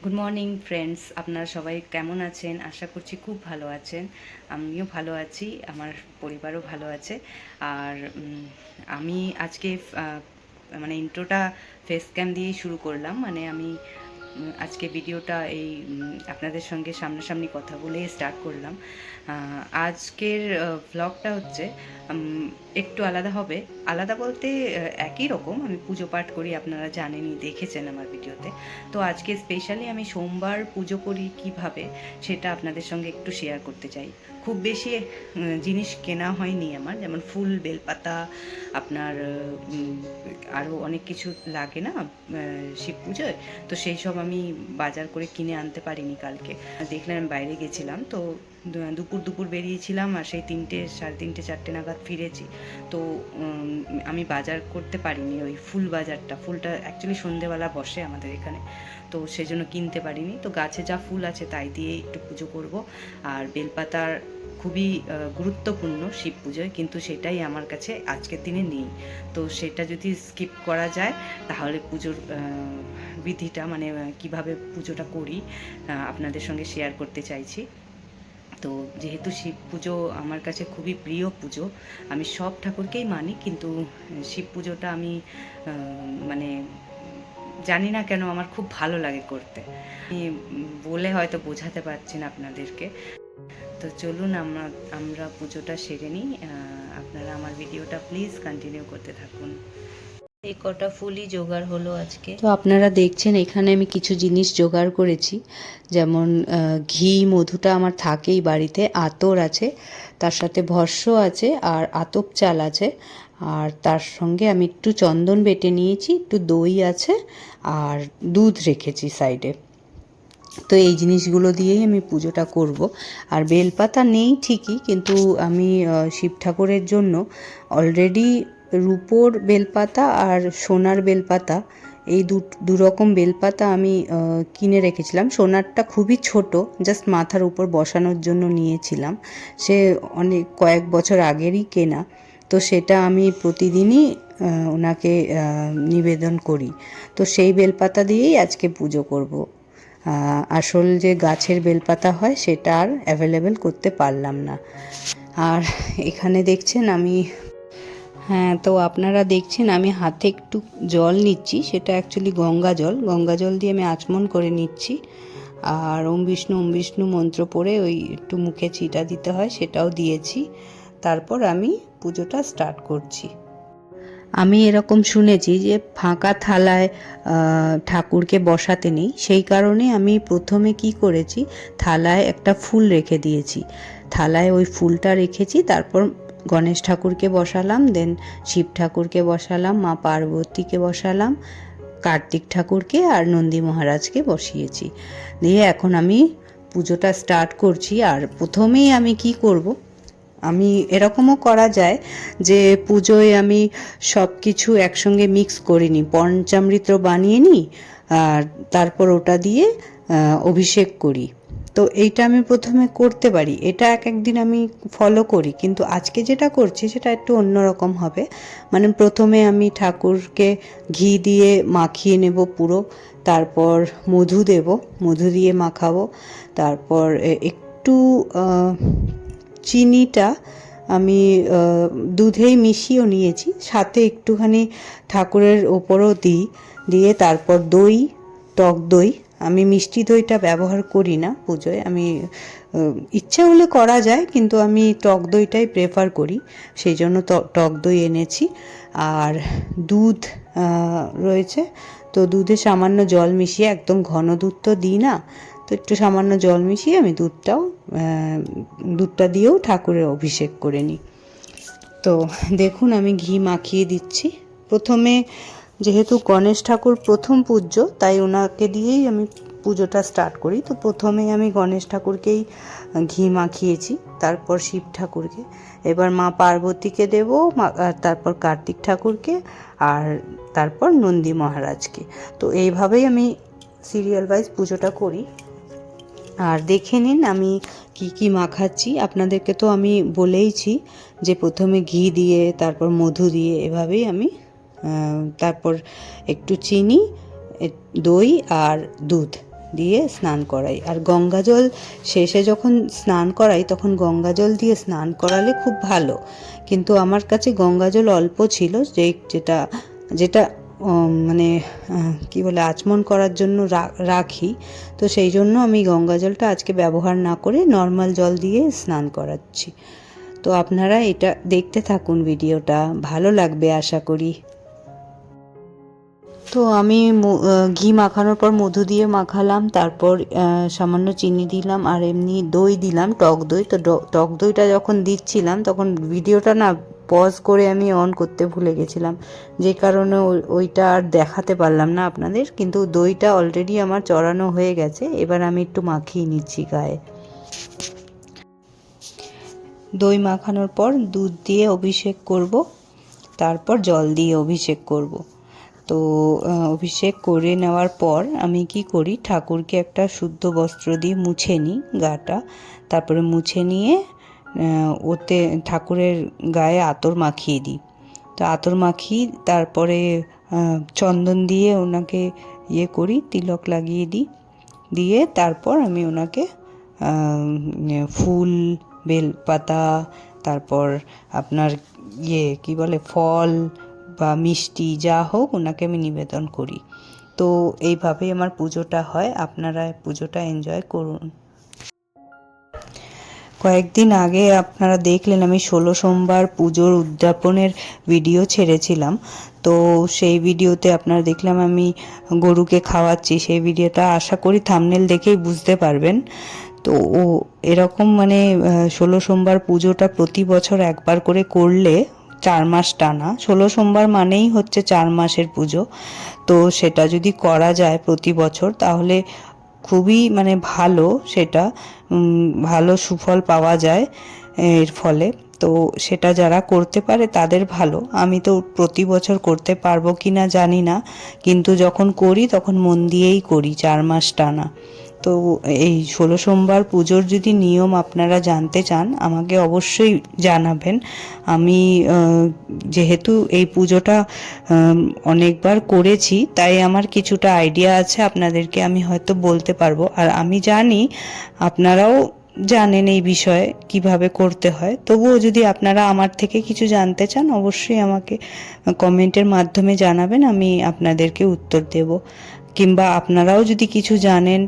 Good morning friends, আপনারা সবাই কেমন আছেন? আশা করছি খুব ভালো আছেন। আমিও ভালো আছি, আমার পরিবারও ভালো আছে। আর আমি আজকে মানে ইন্ট্রোটা ফেস ক্যাম দিয়েই শুরু করলাম। মানে আমি আজকে ভিডিওটা আপনাদের সঙ্গে সামনাসামনি কথা বলে স্টার্ট করলাম। আজকের ভ্লগটা হচ্ছে একটু আলাদা হবে। আলাদা বলতে একই রকম, আমি পুজো পাঠ করি, আপনারা জানেনই, দেখেছেন আমার ভিডিওতে। তো আজকে স্পেশালি আমি সোমবার পুজো করি কিভাবে, সেটা আপনাদের সঙ্গে একটু শেয়ার করতে চাই। খুব বেশি জিনিস কেনা হয়নি আমার, যেমন ফুল, বেলপাতা, আপনার আরও অনেক কিছু লাগে না শিব পুজোয়। তো সেই সব আমি বাজার করে কিনে আনতে পারিনি কালকে। দেখলাম আমি বাইরে গেছিলাম, তো দুপুর বেরিয়েছিলাম, আর সেই 3টে, সাড়ে 3টে, 4টে নাগাদ ফিরেছি। তো আমি বাজার করতে পারিনি, ওই ফুল বাজারটা, ফুলটা অ্যাকচুয়ালি সন্ধেবেলা বসে আমাদের এখানে, তো সেজন্য কিনতে পারিনি। তো গাছে যা ফুল আছে তাই দিয়ে একটু পুজো করব। আর বেলপাতার খুবই গুরুত্বপূর্ণ শিব পুজোয়, কিন্তু সেটাই আমার কাছে আজকের দিনে নেই। তো সেটা যদি স্কিপ করা যায় তাহলে পুজোর বিধিটা, মানে কিভাবে পুজোটা করি, আপনাদের সঙ্গে শেয়ার করতে চাইছি। তো যেহেতু শিব পুজো আমার কাছে খুবই প্রিয় পুজো, আমি সব ঠাকুরকেই মানি, কিন্তু শিব পুজোটা আমি মানে জানি না কেন আমার খুব ভালো লাগে করতে। আমি বলে হয়তো বোঝাতে পারছি না আপনাদেরকে। তো চলুন আমরা আমরা পুজোটা সেরে নিই। আপনারা আমার ভিডিওটা প্লিজ কন্টিনিউ করতে থাকুন। এই কটা ফুলই জোগাড় হলো আজকে। তো আপনারা দেখছেন এখানে আমি কিছু জিনিস জোগাড় করেছি, যেমন ঘি, মধুটা আমার থাকেই বাড়িতে, আতর আছে, তার সাথে ভস্য আছে, আর আতপ চাল আছে, আর তার সঙ্গে আমি একটু চন্দন বেটে নিয়েছি, একটু দই আছে, আর দুধ রেখেছি সাইডে। তো এই জিনিসগুলো দিয়েই আমি পুজোটা করব। আর বেলপাতা নেই ঠিকই, কিন্তু আমি শিব ঠাকুরের জন্য অলরেডি রূপোর বেলপাতা আর সোনার বেলপাতা, এই দু রকম বেলপাতা আমি কিনে রেখেছিলাম। সোনারটা খুবই ছোট, জাস্ট মাথার উপর বসানোর জন্য নিয়েছিলাম, সে অনেক কয়েক বছর আগেরই কেনা। তো সেটা আমি প্রতিদিনই ওনাকে নিবেদন করি। তো সেই বেলপাতা দিয়েই আজকে পুজো করব। আসল যে গাছের বেলপাতা হয় সেটা আর অ্যাভেলেবেল করতে পারলাম না। আর এখানে দেখছেন আমি, হ্যাঁ, তো আপনারা দেখছেন আমি হাতে একটু জল নিচ্ছি, সেটা অ্যাকচুয়ালি গঙ্গা জল দিয়ে আমি আচমন করে নিচ্ছি। আর ওম বিষ্ণু মন্ত্র পড়ে ওই একটু মুখে ছিটা দিতে হয়, সেটাও দিয়েছি। তারপর আমি পুজোটা স্টার্ট করছি। আমি এরকম শুনেছি যে ফাঁকা থালায় ঠাকুরকে বসাতে নেই, সেই কারণে আমি প্রথমে কি করেছি, থালায় একটা ফুল রেখে দিয়েছি, থালায় ওই ফুলটা রেখেছি, তারপর গণেশ ঠাকুরকে বসালাম, দেন শিব ঠাকুরকে বসালাম, মা পার্বতীকে বসালাম, কার্তিক ঠাকুরকে আর নন্দী মহারাজকে বসিয়েছি। দিয়ে এখন আমি পুজোটা স্টার্ট করছি। আর প্রথমেই আমি কি করব, আমি এরকমও করা যায় যে পুজোয় আমি সব কিছু একসঙ্গে মিক্স করে নিই, পঞ্চামৃত বানিয়ে নিই, আর তারপর ওটা দিয়ে অভিষেক করি। তো এইটা আমি প্রথমে করতে পারি, এটা এক একদিন আমি ফলো করি, কিন্তু আজকে যেটা করছি সেটা একটু অন্যরকম হবে। মানে প্রথমে আমি ঠাকুরকে ঘি দিয়ে মাখিয়ে নেব পুরো, তারপর মধু দেব, মধু দিয়ে মাখাবো, তারপর একটু চিনিটা আমি দুধেই মিশিয়েও নিয়েছি, সাথে একটুখানি ঠাকুরের ওপরও দিই, দিয়ে তারপর দই, টক দই, আমি মিষ্টি দইটা ব্যবহার করি না পুজোয়, আমি ইচ্ছে হলে করা যায়, কিন্তু আমি টক দইটাই প্রেফার করি, সেই জন্য টক দই এনেছি। আর দুধ রয়েছে, তো দুধে সামান্য জল মিশিয়ে, একদম ঘন দুধ তো দিই না, তো একটু সামান্য জল মিশিয়ে আমি দুধটা দিয়েও ঠাকুরের অভিষেক করে নিই। তো দেখুন আমি ঘি মাখিয়ে দিচ্ছি। প্রথমে যেহেতু গণেশ ঠাকুর প্রথম পূজ্য, তাই ওনাকে দিয়েই আমি পুজোটা স্টার্ট করি। তো প্রথমে আমি গণেশ ঠাকুরকেই ঘি মাখিয়েছি, তারপর শিব ঠাকুরকে, এবার মা পার্বতীকে দেব, তারপর কার্তিক ঠাকুরকে, আর তারপর নন্দী মহারাজকে। তো এইভাবেই আমি সিরিয়াল ওয়াইজ পুজোটা করি। আর দেখে নিন আমি কি কি মাখাচ্ছি, আপনাদেরকে তো আমি বলেইছি যে প্রথমে ঘি দিয়ে, তারপর মধু দিয়ে, এভাবেই আমি, তারপর একটু চিনি, দই আর দুধ, দিয়ে স্নান করাই। আর গঙ্গা জল শেষে যখন স্নান করাই তখন গঙ্গা জল দিয়ে স্নান করালে খুব ভালো, কিন্তু আমার কাছে গঙ্গা জল অল্প ছিল, যেটা যেটা মানে কি বলে আচমন করার জন্য রাখি, তো সেই জন্য আমি গঙ্গা জলটা আজকে ব্যবহার না করে নর্মাল জল দিয়ে স্নান করাচ্ছি। তো আপনারা এটা দেখতে থাকুন, ভিডিওটা ভালো লাগবে আশা করি। তো আমি ঘি মাখানোর পর মধু দিয়ে মাখালাম, তারপর সামান্য চিনি দিলাম আর এমনি দই দিলাম, টক দই। তো টক দইটা যখন দিচ্ছিলাম তখন ভিডিওটা না পজ করে আমি অন করতে ভুলে গেছিলাম, যে কারণে ওইটা আর দেখাতে পারলাম না আপনাদের। কিন্তু দইটা অলরেডি আমার চড়ানো হয়ে গেছে, এবার আমি একটু মাখিয়ে নিচ্ছি গায়ে। দই মাখানোর পর দুধ দিয়ে অভিষেক করব, তারপর জল দিয়ে অভিষেক করব। তো অভিষেক করে নেওয়ার পর আমি কি করি, ঠাকুরকে একটা শুদ্ধ বস্ত্র দিয়ে মুছে নিই গাটা, তারপরে মুছে নিয়ে ওতে ঠাকুরের গায়ে আতর মাখিয়ে দিই। তো আতর মাখিয়ে তারপরে চন্দন দিয়ে ওনাকে করি, তিলক লাগিয়ে দিই, দিয়ে তারপর আমি ওনাকে ফুল, বেলপাতা, তারপর আপনার কি বলে ফল বা মিষ্টি যা হোক ওনাকে আমি নিবেদন করি। তো এইভাবেই আমার পুজোটা হয়, আপনারা পুজোটা এনজয় করুন। কয়েকদিন আগে আপনারা দেখলেন আমি 16 সোমবার পুজোর উদযাপনের ভিডিও ছেড়েছিলাম। তো সেই ভিডিওতে আপনারা দেখলাম আমি গরুকে খাওয়াচ্ছি, সেই ভিডিওটা আশা করি থাম্বনেল দেখেই বুঝতে পারবেন। তো এরকম মানে 16 সোমবার পুজোটা প্রতি বছর একবার করে করলে 4 মাস টানা, 16 সোমবার মানেই হচ্ছে 4 মাসের পুজো। তো সেটা যদি করা যায় প্রতি বছর তাহলে খুবই মানে ভালো, সেটা ভালো সুফল পাওয়া যায় এর ফলে। তো সেটা যারা করতে পারে তাদের ভালো, আমি তো প্রতি বছর করতে পারবো কি না জানি না, কিন্তু যখন করি তখন মন দিয়েই করি 4 মাস টানা। তো এই 16 সোমবার পুজোর যদি নিয়ম আপনারা জানতে চান আমাকে অবশ্যই জানাবেন। আমি যেহেতু এই পুজোটা অনেকবার করেছি তাই আমার কিছুটা আইডিয়া আছে, আপনাদেরকে আমি হয়তো বলতে পারবো। আর আমি জানি আপনারাও জানেন এই বিষয়ে কিভাবে করতে হয়, তবুও যদি আপনারা আমার থেকে কিছু জানতে চান অবশ্যই আমাকে কমেন্টের মাধ্যমে জানাবেন, আমি আপনাদেরকে উত্তর দেব। কিংবা আপনারাও যদি কিছু জানেন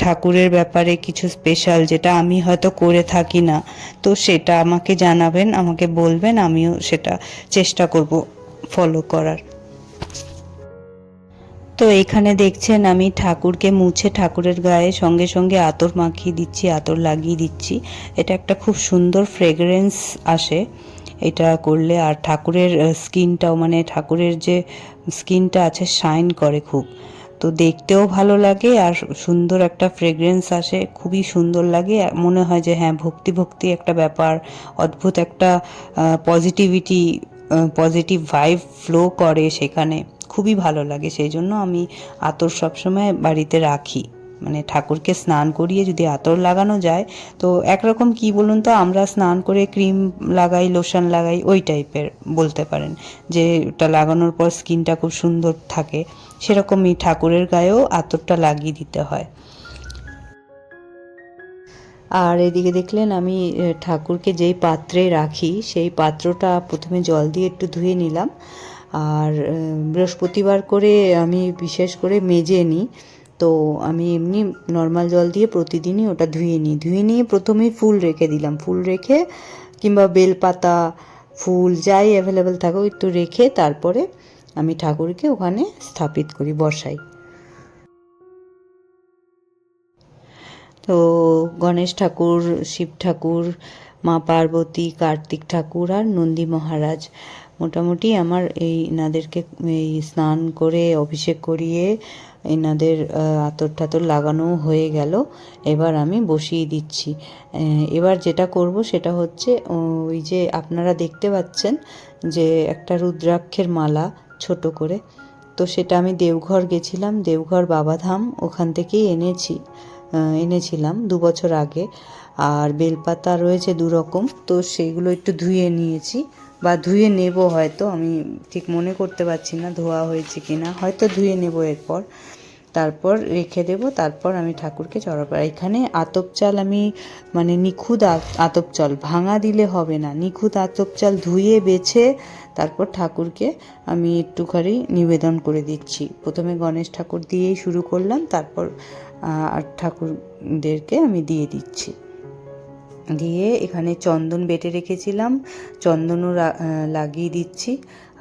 ঠাকুরের ব্যাপারে কিছু স্পেশাল যেটা আমি হয়তো করে থাকি না, তো সেটা আমাকে জানাবেন, আমাকে বলবেন, আমিও সেটা চেষ্টা করব ফলো করার। তো এখানে দেখছেন আমি ঠাকুরকে মুছে ঠাকুরের গায়ে সঙ্গে সঙ্গে আতর মাখিয়ে দিচ্ছি, আতর লাগিয়ে দিচ্ছি। এটা একটা খুব সুন্দর ফ্রেগরেন্স আসে এটা করলে, আর ঠাকুরের স্কিনটাও মানে ঠাকুরের যে স্কিনটা আছে শাইন করে খুব, তো দেখতেও ভালো লাগে আর সুন্দর একটা ফ্রেগরেন্স আসে, খুবই সুন্দর লাগে। মনে হয় যে হ্যাঁ ভক্তি ভক্তি একটা ব্যাপার, অদ্ভুত একটা পজিটিভ ভাইব ফ্লো করে সেখানে, খুবই ভালো লাগে। সেই জন্য আমি আতর সবসময় বাড়িতে রাখি, মানে ঠাকুরকে স্নান করিয়ে যদি আতর লাগানো যায় তো একরকম কি বলুন তো, আমরা স্নান করে ক্রিম লাগাই, লোশন লাগাই, ওই টাইপের বলতে পারেন, যে ওটা লাগানোর পর স্কিনটা খুব সুন্দর থাকে, সেরকমই ঠাকুরের গায়েও আতরটা লাগিয়ে দিতে হয়। আর এদিকে দেখলেন আমি ঠাকুরকে যেই পাত্রে রাখি সেই পাত্রটা প্রথমে জল দিয়ে একটু ধুয়ে নিলাম, আর বৃহস্পতিবার করে আমি বিশেষ করে মেজে নিই। তো আমি এমনি নর্মাল জল দিয়ে প্রতিদিনই ওটা ধুয়ে নিয়ে প্রথমেই ফুল রেখে দিলাম, ফুল রেখে কিংবা বেলপাতা, ফুল যাই অ্যাভেলেবেল থাকো একটু রেখে তারপরে আমি ঠাকুরকে ওখানে স্থাপিত করি, বসাই। তো গণেশ ঠাকুর, শিব ঠাকুর, মা পার্বতী, কার্তিক ঠাকুর আর নন্দী মহারাজ, মোটামুটি আমার এনাদেরকে এই স্নান করে অভিষেক করিয়ে এনাদের আতর ঠাতর লাগানো হয়ে গেল। এবার আমি বসিয়ে দিচ্ছি। এবার যেটা করব সেটা হচ্ছে ওই যে আপনারা দেখতে পাচ্ছেন যে একটা রুদ্রাক্ষের মালা ছোট করে, তো সেটা আমি দেওঘর গেছিলাম, দেওঘর বাবাধাম, ওখান থেকেই এনেছিলাম 2 বছর আগে। আর বেলপাতা রয়েছে 2 রকম, তো সেগুলো একটু ধুয়ে নিয়েছি বা ধুয়ে নেব, হয়তো আমি ঠিক মনে করতে পারছি না ধোয়া হয়েছে কিনা, হয়তো ধুয়ে নেব এরপর। তারপর রেখে দেব, তারপর আমি ঠাকুরকে চড়াবো। এখানে আতপ চাল আমি মানে নিখুঁত আতপ চাল, ভাঙা দিলে হবে না, নিখুঁত আতপ চাল ধুয়ে বেছে তারপর ঠাকুরকে আমি একটুখানি নিবেদন করে দিচ্ছি। প্রথমে গণেশ ঠাকুর দিয়েই শুরু করলাম, তারপর ঠাকুরদেরকে আমি দিয়ে দিচ্ছি। দিয়ে এখানে চন্দন বেটে রেখেছিলাম, চন্দনও লাগিয়ে দিচ্ছি।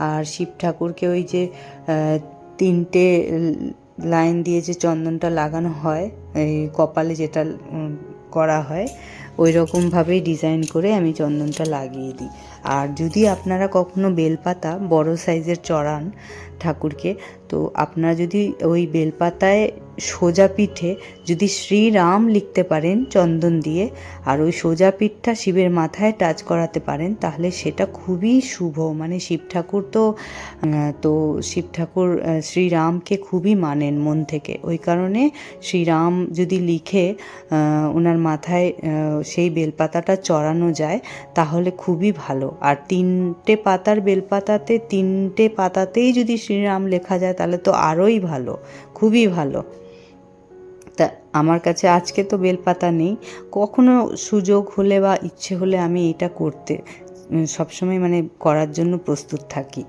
আর শিব ঠাকুরকে ওই যে 3টে লাইন দিয়ে যে চন্দনটা লাগানো হয়, এই কপালে যেটা করা হয়, ওই রকমভাবেই ডিজাইন করে আমি চন্দনটা লাগিয়ে দিই। আর যদি আপনারা কখনো বেলপাতা বড় সাইজের চড়ান ঠাকুরকে, তো আপনারা যদি ওই বেলপাতায় সোজা পিঠে যদি শ্রীরাম লিখতে পারেন চন্দন দিয়ে, আর ওই সোজা পিঠটা শিবের মাথায় টাচ করাতে পারেন, তাহলে সেটা খুবই শুভ। মানে শিব ঠাকুর তো শিব ঠাকুর শ্রীরামকে খুবই মানেন মন থেকে, ওই কারণে শ্রীরাম যদি লিখে ওনার মাথায় সেই বেলপাতাটা চড়ানো যায় তাহলে খুবই ভালো। আর 3টে পাতার বেলপাতাতে 3টে পাতাতেই যদি শ্রীরাম লেখা যায় তাহলে তো আরোই ভালো, খুবই ভালো। তা আমার কাছে আজকে তো বেলপাতা নেই, কখনো সুযোগ হলে বা ইচ্ছে হলে আমি এটা করতে সবসময় মানে করার জন্য প্রস্তুত থাকি।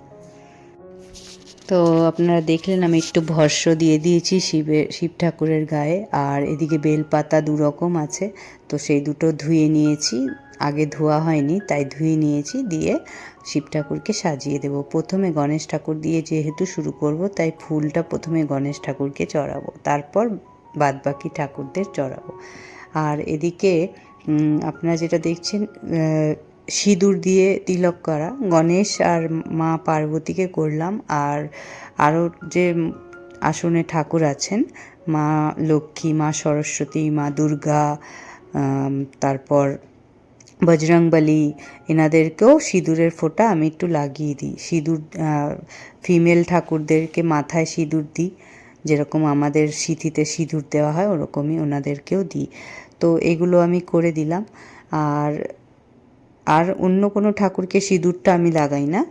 তো আপনারা দেখলেন আমি একটু ভস্য দিয়ে দিয়েছি শিব ঠাকুরের গায়ে। আর এদিকে বেলপাতা 2 রকম আছে, তো সেই দুটো ধুয়ে নিয়েছি, আগে ধোয়া হয়নি তাই ধুয়ে নিয়েছি। দিয়ে শিব ঠাকুরকে সাজিয়ে দেব। প্রথমে গণেশ ঠাকুর দিয়ে যেহেতু শুরু করব, তাই ফুলটা প্রথমে গণেশ ঠাকুরকে চড়াবো, তারপর বাদবাকি ঠাকুরদের চড়াবো। আর এদিকে আপনারা যেটা দেখছেন সিঁদুর দিয়ে তিলক করা, গণেশ আর মা পার্বতীকে করলাম। আর আরও যে আসনে ঠাকুর আছেন, মা লক্ষ্মী, মা সরস্বতী, মা দুর্গা, তারপর বজরংবলী, এনাদেরকেও সিঁদুরের ফোঁটা আমি একটু লাগিয়ে দিই। সিঁদুর ফিমেল ঠাকুরদেরকে মাথায় সিঁদুর দিই, যেরকম আমাদের সিঁথিতে সিঁদুর দেওয়া হয় ওরকমই ওনাদেরকেও দিই। তো এগুলো আমি করে দিলাম। আর অন্য কোনো ঠাকুরকে সিঁদুরটা আমি লাগাই না,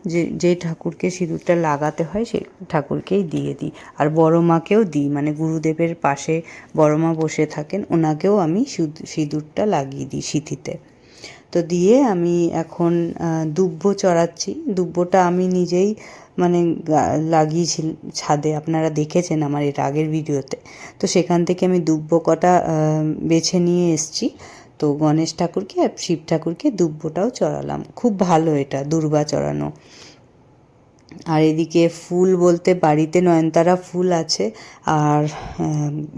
যে ঠাকুরকে সিঁদুরটা লাগাতে হয় সেই ঠাকুরকেই দিয়ে দিই। আর বড় মাকেও দিই, মানে গুরুদেবের পাশে বড় মা বসে থাকেন, ওনাকেও আমি সিঁদুরটা লাগিয়ে দিই সিঁথিতে। তো দিয়ে আমি এখন দুব্ব চড়াচ্ছি। দুব্বটা আমি নিজেই মানে লাগিয়েছি ছাদে, আপনারা দেখেছেন আমার এর আগের ভিডিওতে। তো সেখান থেকে আমি দুব্ব কটা বেছে নিয়ে এসছি। তো গণেশ ঠাকুরকে আর শিব ঠাকুরকে দুব্বটাও চড়ালাম। খুব ভালো এটা দূর্বা চড়ানো। আর এদিকে ফুল বলতে বাড়িতে নয়নতারা ফুল আছে আর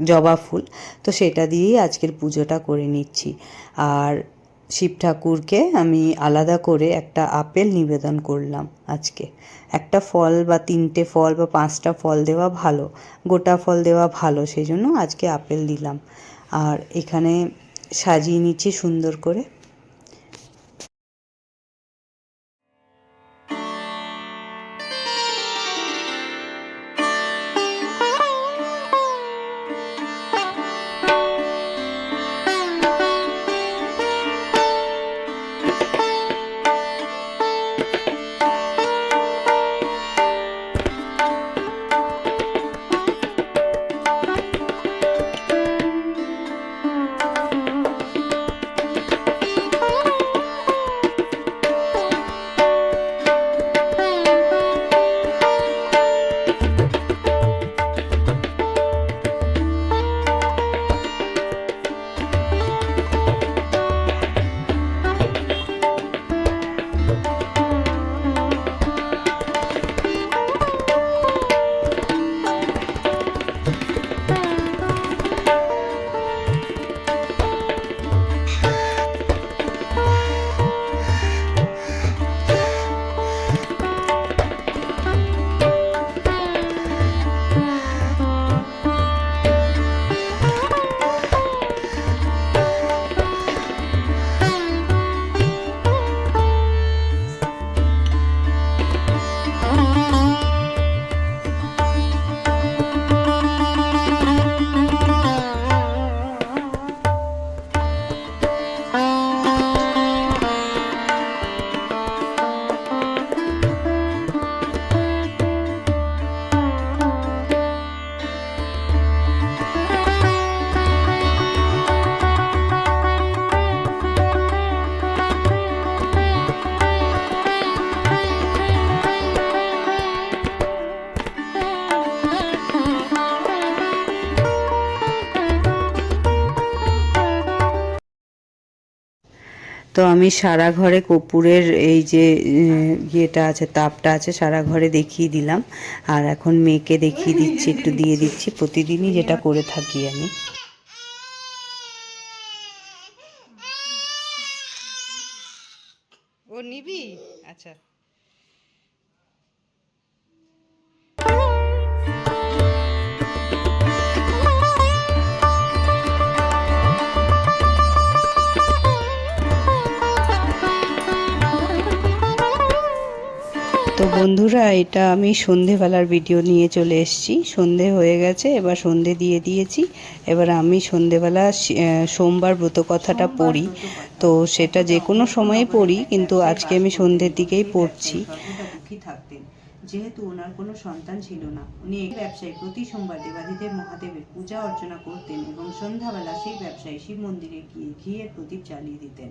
জবা ফুল, তো সেটা দিয়েই আজকের পুজোটা করে নিচ্ছি। আর শিব ঠাকুরকে আমি আলাদা করে একটা আপেল নিবেদন করলাম আজকে। একটা ফল বা 3টে ফল বা 5টা ফল দেওয়া ভালো, গোটা ফল দেওয়া ভালো, সেই জন্য আজকে আপেল দিলাম। আর এখানে সাজিয়ে নিচ্ছি সুন্দর করে। তো আমি সারা ঘরে কর্পূরের এই যে ইয়েটা আছে, তাপটা আছে, সারা ঘরে দেখিয়ে দিলাম। আর এখন মেয়েকে দেখিয়ে দিচ্ছি, একটু দিয়ে দিচ্ছি। প্রতিদিনই যেটা করে থাকি আমি। ও নিবি? আচ্ছা। তো বন্ধুরা, এটা আমি সন্ধেবেলার ভিডিও নিয়ে চলে এসেছি। সন্ধে হয়ে গেছে, এবার সন্ধে দিয়ে দিয়েছি। এবার আমি সন্ধেবেলা সোমবার ব্রত কথাটা পড়ি। তো সেটা যে কোনো সময়ে পড়ি, কিন্তু আজকে আমি সন্ধ্যের দিকেই পড়ছি। থাকতেন, যেহেতু ওনার কোনো সন্তান ছিল না, উনি এই ব্যবসায়ী প্রতি সোমবার দেবাদিদেব মহাদেবের পূজা অর্চনা করতেন এবং সন্ধ্যাবেলা সেই ব্যবসায়ী শিব মন্দিরে গিয়ে ঘিয়ের প্রদীপ জ্বালিয়ে দিতেন।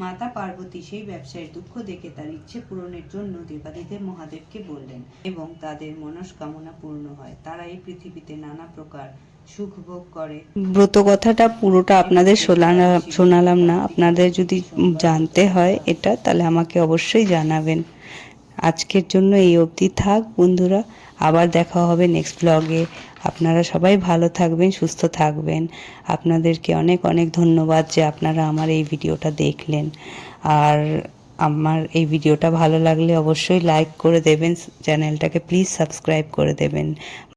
মাতা পার্বতী সেই ব্যবসায়ীর দুঃখ দেখে তার ইচ্ছে পূরণের জন্য দেবাদিদেব মহাদেবকে বললেন এবং তাদের মনস্কামনা পূর্ণ হয়। তারা এই পৃথিবীতে নানা প্রকার সুখ ভোগ করে। ব্রত কথাটা পুরোটা আপনাদের শোনালাম না। আপনাদের যদি জানতে হয় এটা, তাহলে আমাকে অবশ্যই জানাবেন। আজকের জন্য এই অবধি থাক বন্ধুরা, আবার দেখা হবে নেক্সট ব্লগে। আপনারা সবাই ভালো থাকবেন, সুস্থ থাকবেন। আপনাদেরকে অনেক অনেক ধন্যবাদ যে আপনারা আমার এই ভিডিওটা দেখলেন। আর আমার এই ভিডিওটা ভালো লাগলে অবশ্যই লাইক করে দেবেন, চ্যানেলটাকে প্লিজ সাবস্ক্রাইব করে দেবেন।